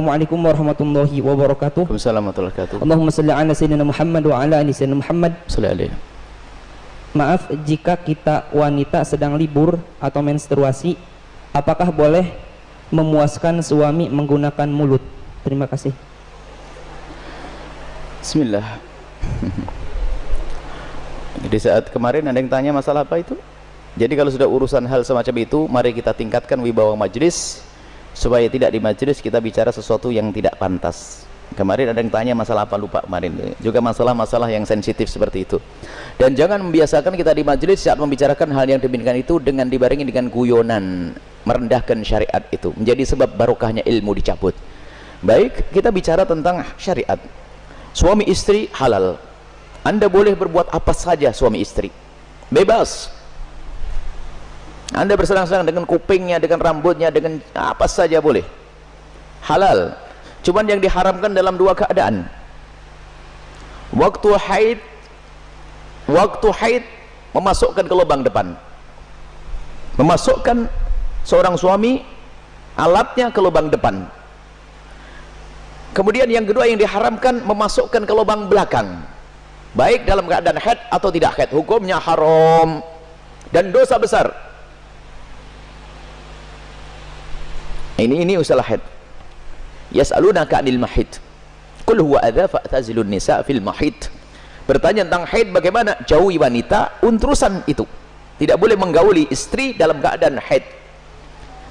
Assalamualaikum warahmatullahi wabarakatuh. Waalaikumsalam warahmatullahi wabarakatuh. Allahumma salli ala sayyidina Muhammad wa ala ali sayyidina Muhammad. Sallallahu. Maaf jika kita wanita sedang libur atau menstruasi, apakah boleh memuaskan suami menggunakan mulut? Terima kasih. Bismillah. Di saat kemarin ada yang tanya masalah apa itu? Jadi kalau sudah urusan hal semacam itu, mari kita tingkatkan wibawa majelis, supaya tidak di majelis kita bicara sesuatu yang tidak pantas. Kemarin ada yang tanya masalah apa, lupa kemarin. Juga masalah-masalah yang sensitif seperti itu. Dan jangan membiasakan kita di majelis saat membicarakan hal yang demikian itu dengan dibarengi dengan guyonan, merendahkan syariat itu, menjadi sebab barokahnya ilmu dicabut. Baik, kita bicara tentang syariat. Suami istri halal. Anda boleh berbuat apa saja suami istri. Bebas. Anda bersenang-senang dengan kupingnya, dengan rambutnya, dengan apa saja boleh. Halal. Cuman yang diharamkan dalam dua keadaan. Waktu haid memasukkan ke lubang depan. Memasukkan seorang suami alatnya ke lubang depan. Kemudian yang kedua yang diharamkan memasukkan ke lubang belakang. Baik dalam keadaan haid atau tidak haid, hukumnya haram dan dosa besar. Ini usaha haid. Yas'alunaka 'anil mahid. Qul huwa adza fa'tazilun nisa fil mahid. Bertanya tentang haid, bagaimana? Jauhi wanita untrusan itu. Tidak boleh menggauli istri dalam keadaan haid.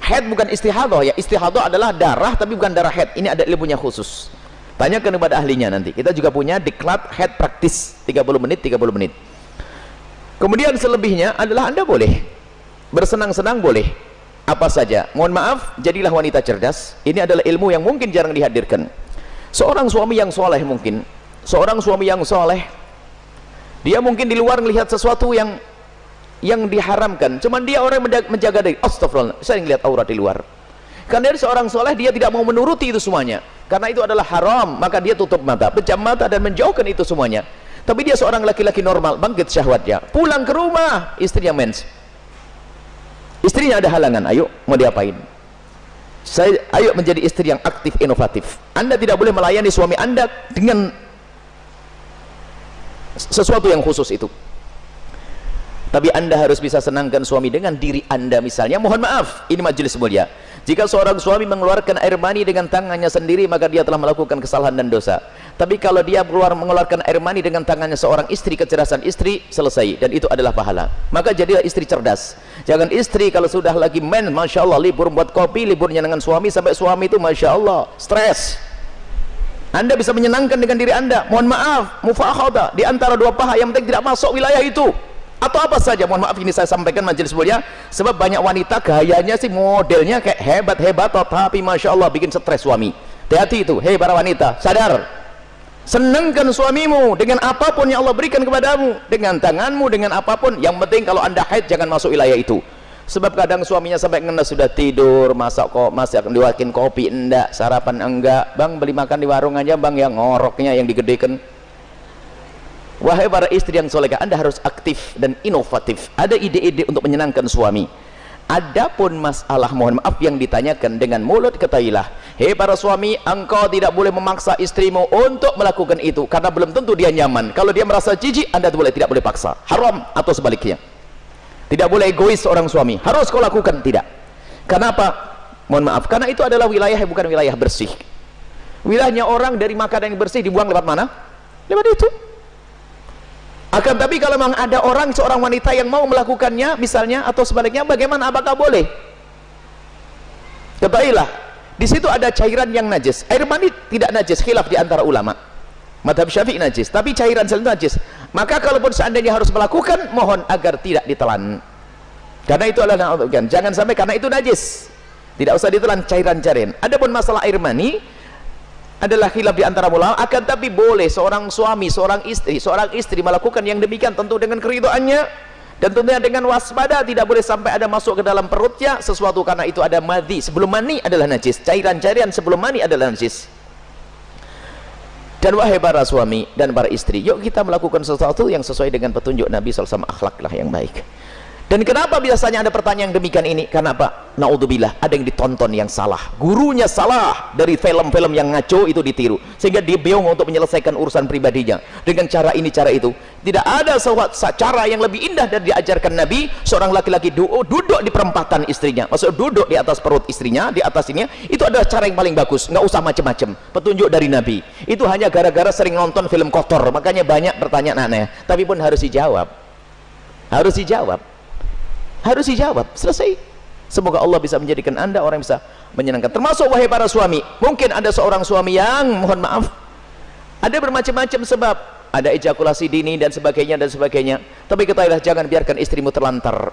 Haid bukan istihadhah ya. Istihadhah adalah darah tapi bukan darah haid. Ini ada ilmunya khusus. Tanyakan kepada ahlinya nanti. Kita juga punya diklat haid praktis 30 menit 30 menit. Kemudian selebihnya adalah Anda boleh bersenang-senang, boleh apa saja. Mohon maaf, jadilah wanita cerdas. Ini adalah ilmu yang mungkin jarang dihadirkan. Seorang suami yang soleh mungkin, seorang suami yang soleh, dia mungkin di luar melihat sesuatu yang diharamkan. Cuman dia orang menjaga diri. Astagfirullah, saya ngelihat aurat di luar. Karena dia seorang soleh, dia tidak mau menuruti itu semuanya. Karena itu adalah haram, maka dia tutup mata, pejam mata dan menjauhkan itu semuanya. Tapi dia seorang laki-laki normal, bangkit syahwatnya. Pulang ke rumah, istrinya mens. Istrinya ada halangan, ayo mau diapain? Ayo menjadi istri yang aktif, inovatif. Anda tidak boleh melayani suami Anda dengan sesuatu yang khusus itu. Tapi Anda harus bisa senangkan suami dengan diri Anda misalnya. Mohon maaf, ini majelis mulia. Jika seorang suami mengeluarkan air mani dengan tangannya sendiri, maka dia telah melakukan kesalahan dan dosa. Tapi kalau dia mengeluarkan air mani dengan tangannya seorang istri, kecerdasan istri, selesai. Dan itu adalah pahala. Maka jadilah istri cerdas. Jangan istri kalau sudah lagi men, Masya Allah, libur buat kopi, liburnya dengan suami, sampai suami itu Masya Allah, stres. Anda bisa menyenangkan dengan diri Anda. Mohon maaf, mufakhadah di antara dua paha yang penting tidak masuk wilayah itu. Atau apa saja, mohon maaf ini saya sampaikan majelis mulia, sebab banyak wanita gayanya sih modelnya kayak hebat-hebat, tapi Masya Allah bikin stres suami. Hati-hati itu, hei para wanita, sadar. Senangkan suamimu dengan apapun yang Allah berikan kepadamu, dengan tanganmu, dengan apapun. Yang penting kalau Anda haid jangan masuk wilayah itu. Sebab kadang suaminya sampai kena sudah tidur, masih akan diwakin kopi enggak, sarapan enggak, bang beli makan di warung aja bang, yang ngoroknya yang digedekan. Wahai para istri yang solehah, Anda harus aktif dan inovatif. Ada ide-ide untuk menyenangkan suami. Adapun masalah, mohon maaf, yang ditanyakan dengan mulut, ketahuilah, hei para suami, engkau tidak boleh memaksa istrimu untuk melakukan itu, karena belum tentu dia nyaman. Kalau dia merasa jijik, Anda tidak boleh paksa. Haram, atau sebaliknya. Tidak boleh egois seorang suami. Harus kau lakukan, tidak. Kenapa? Mohon maaf, karena itu adalah wilayah yang bukan wilayah bersih. Wilayahnya orang dari makanan yang bersih dibuang lewat mana? Lewat itu. Akan tapi kalau memang ada orang, seorang wanita yang mau melakukannya misalnya, atau sebaliknya, bagaimana, apakah boleh? Ketahuilah, di situ ada cairan yang najis. Air mani tidak najis, khilaf di antara ulama. Madhab Syafi'i najis, tapi cairan sel najis. Maka kalaupun seandainya harus melakukan, mohon agar tidak ditelan. Karena itu adalah, jangan sampai karena itu najis. Tidak usah ditelan cairan-cairan. Adapun masalah air mani adalah khilaf di antara ulama, akan tapi boleh seorang suami, seorang istri melakukan yang demikian tentu dengan keridhaannya dan tentunya dengan waspada. Tidak boleh sampai ada masuk ke dalam perutnya sesuatu, karena itu ada madhi. Sebelum mani adalah najis, cairan-cairan sebelum mani adalah najis. Dan wahai para suami dan para istri, yuk kita melakukan sesuatu yang sesuai dengan petunjuk Nabi SAW, akhlaklah yang baik. Dan kenapa biasanya ada pertanyaan demikian ini? Karena apa? Naudzubillah, ada yang ditonton yang salah, gurunya salah, dari film-film yang ngaco itu ditiru, sehingga dia bingung untuk menyelesaikan urusan pribadinya dengan cara ini cara itu. Tidak ada cara yang lebih indah dari diajarkan Nabi. Seorang laki-laki duduk di perempatan istrinya, maksud duduk di atas perut istrinya, di atas ini, itu adalah cara yang paling bagus. Nggak usah macam-macam, petunjuk dari Nabi. Itu hanya gara-gara sering nonton film kotor, makanya banyak pertanyaan aneh, tapi pun harus dijawab, harus dijawab, selesai. Semoga Allah bisa menjadikan Anda orang yang bisa menyenangkan. Termasuk wahai para suami, mungkin ada seorang suami yang, mohon maaf, ada bermacam-macam sebab, ada ejakulasi dini dan sebagainya, tapi ketahuilah, jangan biarkan istrimu terlantar.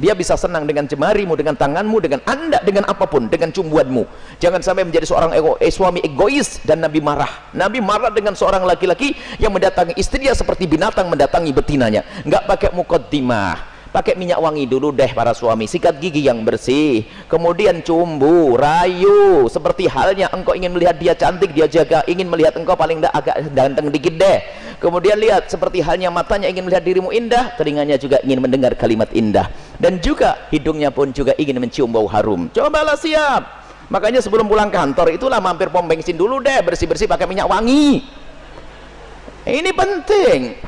Dia bisa senang dengan jemarimu, dengan tanganmu, dengan Anda, dengan apapun, dengan cumbuanmu. Jangan sampai menjadi seorang suami egois. Dan Nabi marah dengan seorang laki-laki yang mendatangi istrinya seperti binatang mendatangi betinanya. Nggak pakai muqaddimah, pakai minyak wangi dulu deh para suami, sikat gigi yang bersih, kemudian cumbu, rayu, seperti halnya engkau ingin melihat dia cantik, dia jaga, ingin melihat engkau paling tidak agak ganteng dikit deh. Kemudian lihat, seperti halnya matanya ingin melihat dirimu indah, telinganya juga ingin mendengar kalimat indah, dan juga hidungnya pun juga ingin mencium bau harum. Cobalah siap. Makanya sebelum pulang kantor itulah mampir pom bensin dulu deh, bersih-bersih pakai minyak wangi. Ini penting.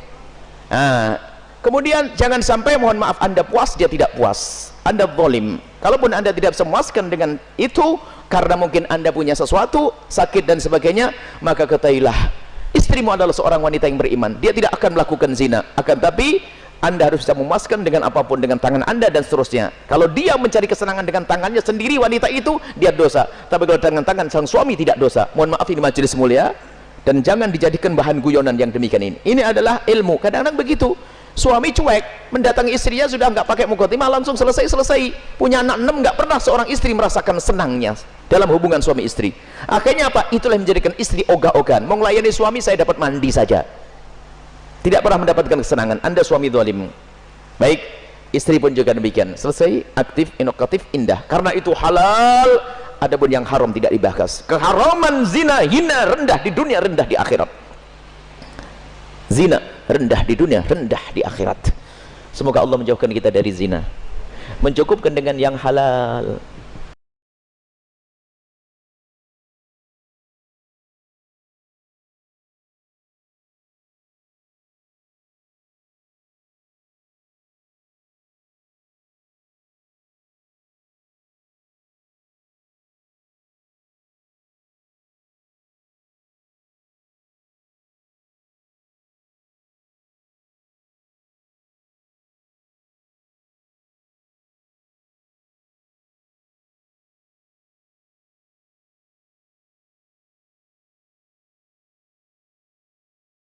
Kemudian jangan sampai, mohon maaf, Anda puas, dia tidak puas, Anda zalim. Kalaupun Anda tidak memuaskan dengan itu karena mungkin Anda punya sesuatu, sakit dan sebagainya, maka ketahuilah, istrimu adalah seorang wanita yang beriman. Dia tidak akan melakukan zina, akan tapi Anda harus bisa memuaskan dengan apapun, dengan tangan Anda dan seterusnya. Kalau dia mencari kesenangan dengan tangannya sendiri, wanita itu, dia dosa. Tapi kalau dengan tangan sang suami, tidak dosa. Mohon maaf, ini majelis mulia, dan jangan dijadikan bahan guyonan yang demikian ini. Ini adalah ilmu. Kadang-kadang begitu, suami cuek, mendatangi istrinya sudah nggak pakai muqaddimah, langsung selesai. Punya anak 6, nggak pernah seorang istri merasakan senangnya dalam hubungan suami istri. Akhirnya apa? Itulah yang menjadikan istri ogah-ogahan. Mau melayani suami, saya dapat mandi saja, tidak pernah mendapatkan kesenangan. Anda suami zalim. Baik, istri pun juga demikian. Selesai, aktif, inovatif, indah. Karena itu halal. Adapun yang haram tidak dibahas. Keharaman zina, hina, rendah di dunia, rendah di akhirat. Zina rendah di dunia, rendah di akhirat. Semoga Allah menjauhkan kita dari zina, mencukupkan dengan yang halal.